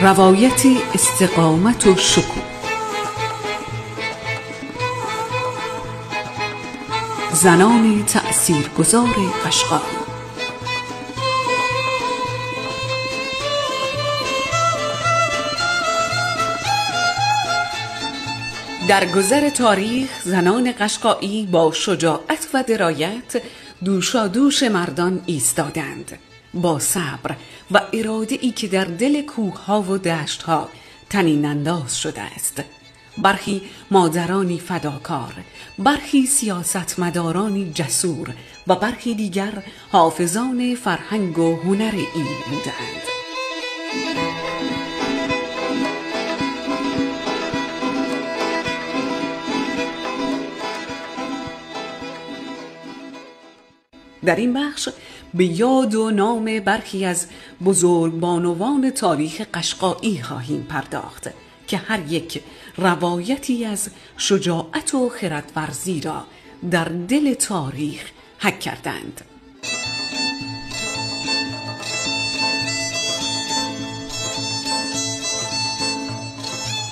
روایت استقامت و شکوه. زنان تأثیرگذار قشقایی. در گذر تاریخ زنان قشقایی با شجاعت و درایت دوشادوش مردان ایستادند، با صبر و اراده‌ای که در دل کوه‌ها و دشت‌ها طنین انداز شده است. برخی مادرانی فداکار، برخی سیاستمدارانی جسور و برخی دیگر حافظان فرهنگ و هنر ایل بودند. در این بخش به یاد و نام برخی از بزرگبانوان تاریخ قشقایی خواهیم پرداخت که هر یک روایتی از شجاعت و خردورزی را در دل تاریخ حک کردند.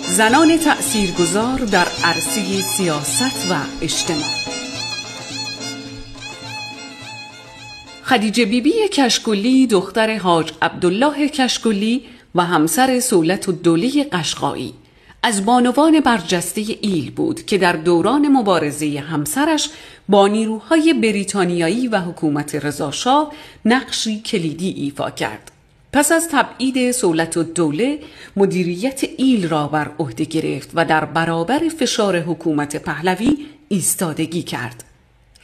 زنان تأثیرگذار در عرصه سیاست و اجتماع. خدیجه بیبی کشکلی دختر حاج عبدالله کشکلی و همسر صولت‌الدوله قشقایی از بانوان برجسته ایل بود که در دوران مبارزه همسرش با نیروهای بریتانیایی و حکومت رضاشاه نقشی کلیدی ایفا کرد. پس از تبعید صولت‌الدوله مدیریت ایل را بر عهده گرفت و در برابر فشار حکومت پهلوی ایستادگی کرد.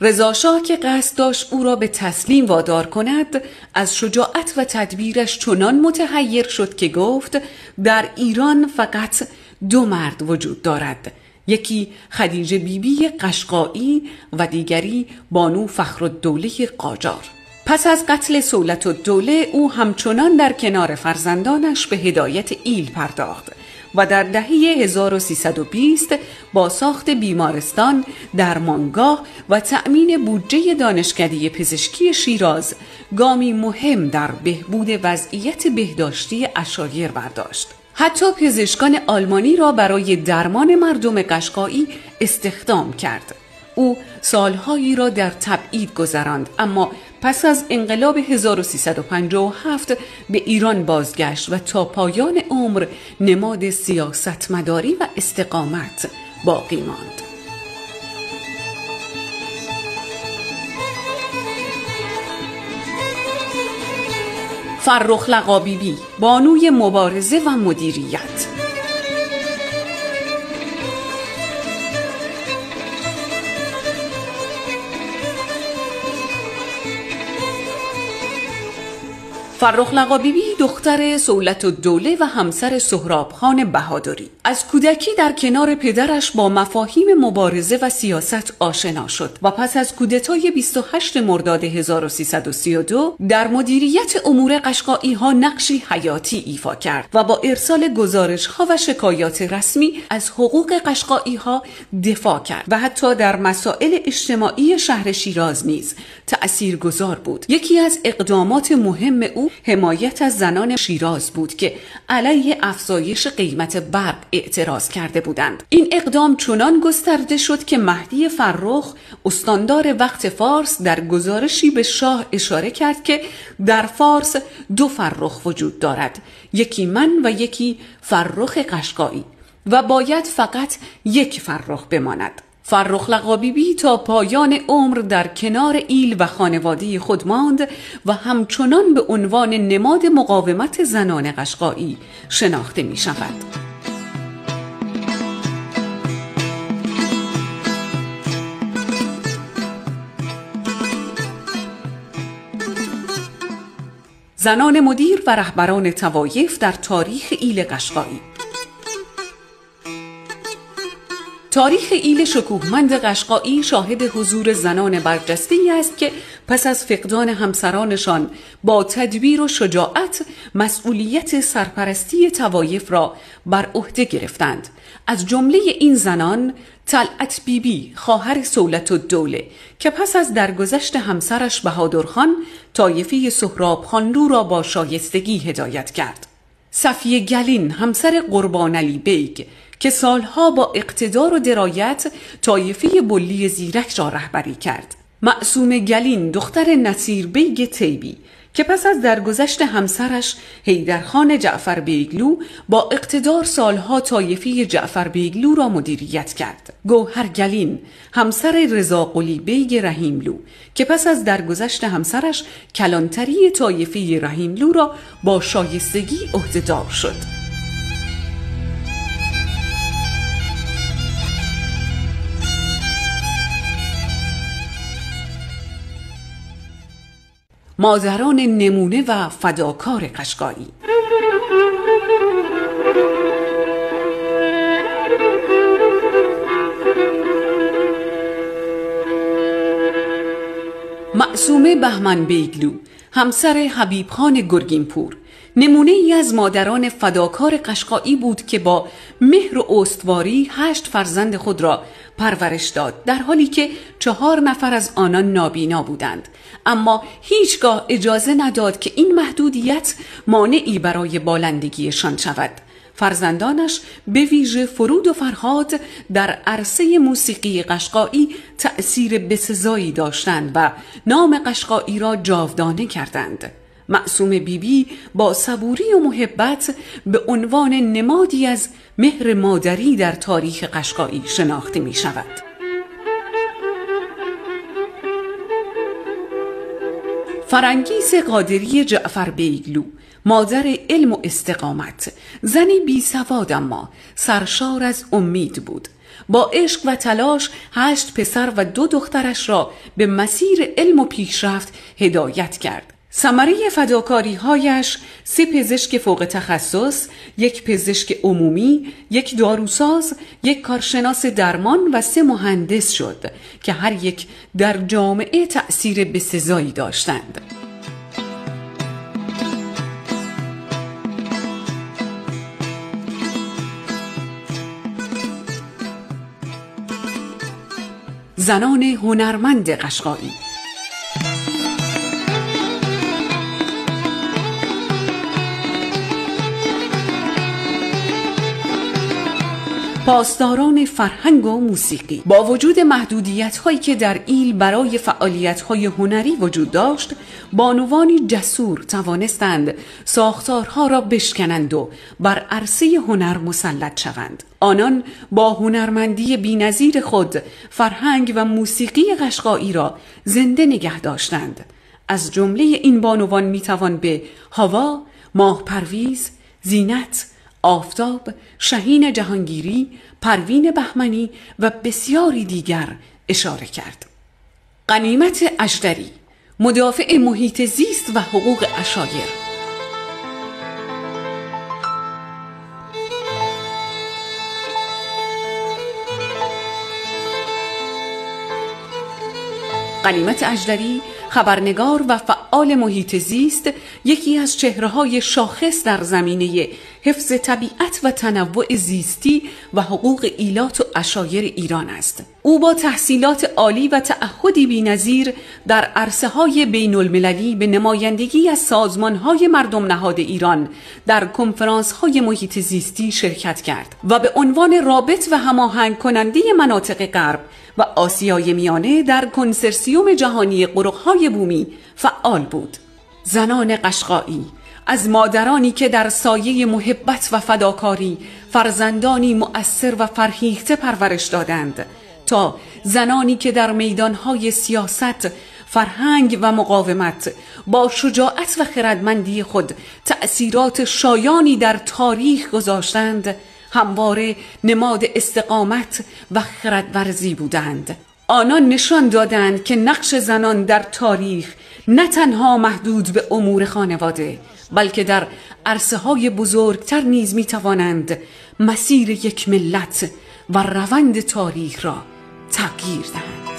رضاشاه که قصد داشت او را به تسلیم وادار کند، از شجاعت و تدبیرش چنان متحیر شد که گفت در ایران فقط دو مرد وجود دارد، یکی خدیجه بیبی قشقایی و دیگری بانو فخرالدوله قاجار. پس از قتل صولت‌الدوله او همچنان در کنار فرزندانش به هدایت ایل پرداخت و در دهه 1320 با ساخت بیمارستان، درمانگاه و تأمین بودجه دانشکده پزشکی شیراز گامی مهم در بهبود وضعیت بهداشتی عشایر برداشت. حتی پزشکان آلمانی را برای درمان مردم قشقایی استخدام کرد. او سالهایی را در تبعید گذراند، اما پس از انقلاب 1357 به ایران بازگشت و تا پایان عمر نماد سیاستمداری و استقامت باقی ماند. فرخ لقا بیبی، بانوی مبارزه و مدیریت. فرخ لقا بیبی دختر صولت‌الدوله و همسر سهراب خان بهادری از کودکی در کنار پدرش با مفاهیم مبارزه و سیاست آشنا شد و پس از کودتای 28 مرداد 1332 در مدیریت امور قشقایی ها نقشی حیاتی ایفا کرد و با ارسال گزارش ها و شکایات رسمی از حقوق قشقایی ها دفاع کرد و حتی در مسائل اجتماعی شهر شیراز نیز تأثیرگذار بود. یکی از اقدامات مهم او حمایت از زنان شیراز بود که علیه افزایش قیمت برق اعتراض کرده بودند. این اقدام چنان گسترده شد که مهدی فرخ، استاندار وقت فارس، در گزارشی به شاه اشاره کرد که در فارس دو فرخ وجود دارد، یکی من و یکی فرخ قشقایی و باید فقط یک فرخ بماند. فرخ لقا بیبی تا پایان عمر در کنار ایل و خانواده خود ماند و همچنان به عنوان نماد مقاومت زنان قشقایی شناخته می شود. زنان مدیر و رهبران طوایف در تاریخ ایل قشقایی. تاریخ ایل شکوهمند قشقایی شاهد حضور زنان برجسته‌ای است که پس از فقدان همسرانشان با تدبیر و شجاعت مسئولیت سرپرستی طوایف را بر عهده گرفتند. از جمله این زنان طلعت بیبی، خواهر صولت‌الدوله، که پس از درگذشت همسرش بهادرخان طایفه سهراب خانلو را با شایستگی هدایت کرد. صفیه گلین همسر قربان علی بیگ که سالها با اقتدار و درایت طایفه بلی زیرک را رهبری کرد. معصومه گلین دختر نصیر بیگ تیبی که پس از درگذشت همسرش حیدرخان جعفر بیگلو با اقتدار سالها طایفه جعفر بیگلو را مدیریت کرد. گوهر گلین همسر رضا قلی بیگ رحیملو که پس از درگذشت همسرش کلانتری طایفه رحیملو را با شایستگی عهدهدار شد. مادران نمونه و فداکار قشقایی. معصومه بهمن بیگلو همسر حبیب خان گرگینپور نمونه ای از مادران فداکار قشقایی بود که با مهر و استواری 8 فرزند خود را پرورش داد، در حالی که 4 نفر از آنان نابینا بودند، اما هیچگاه اجازه نداد که این محدودیت مانعی برای بالندگیشان شود. فرزندانش به ویژه فرود و فرهاد در عرصه موسیقی قشقایی تأثیر بسزایی داشتند و نام قشقایی را جاودانه کردند. معصومه بیبی با صبوری و محبت به عنوان نمادی از مهر مادری در تاریخ قشقایی شناخته می شود. فرنگیس قادری جعفر بیگلو مادر علم و استقامت، زنی بی سواد اما سرشار از امید بود. با عشق و تلاش 8 پسر و 2 دخترش را به مسیر علم و پیشرفت هدایت کرد. ثمره فداکاری هایش 3 پزشک فوق تخصص، 1 پزشک عمومی، 1 داروساز، 1 کارشناس درمان و 3 مهندس شد که هر یک در جامعه تأثیر بسزایی داشتند. زنان هنرمند قشقایی. پاسداران فرهنگ و موسیقی. با وجود محدودیت‌هایی که در ایل برای فعالیت‌های هنری وجود داشت، بانوانی جسور توانستند ساختارها را بشکنند و بر عرصه هنر مسلط شوند. آنان با هنرمندی بی‌نظیر خود فرهنگ و موسیقی قشقایی را زنده نگه داشتند. از جمله این بانوان میتوان به هوا، ماه پرویز، زینت، آفتاب، شهین جهانگیری، پروین بهمنی و بسیاری دیگر اشاره کرد. غنیمت اژدری، مدافع محیط زیست و حقوق عشایر. غنیمت اژدری، خبرنگار و فعال محیط زیست، یکی از چهره‌های شاخص در زمینه حفظ طبیعت و تنوع زیستی و حقوق ایلات و عشایر ایران است. او با تحصیلات عالی و تعهدی بی‌نظیر در عرصه‌های بین‌المللی به نمایندگی از سازمان‌های مردم نهاد ایران در کنفرانس‌های محیط زیستی شرکت کرد و به عنوان رابط و هماهنگ کننده مناطق غرب و آسیای میانه در کنسرسیوم جهانی قرق‌های بومی فعال بود. زنان قشقایی، از مادرانی که در سایه محبت و فداکاری فرزندانی مؤثر و فرهیخته پرورش دادند، تا زنانی که در میدانهای سیاست، فرهنگ و مقاومت با شجاعت و خردمندی خود تأثیرات شایانی در تاریخ گذاشتند، همواره نماد استقامت و خردورزی بودند. آنان نشان دادند که نقش زنان در تاریخ نه تنها محدود به امور خانواده، بلکه در عرصه‌های بزرگتر نیز می‌توانند مسیر یک ملت و روند تاریخ را تغییر دهند.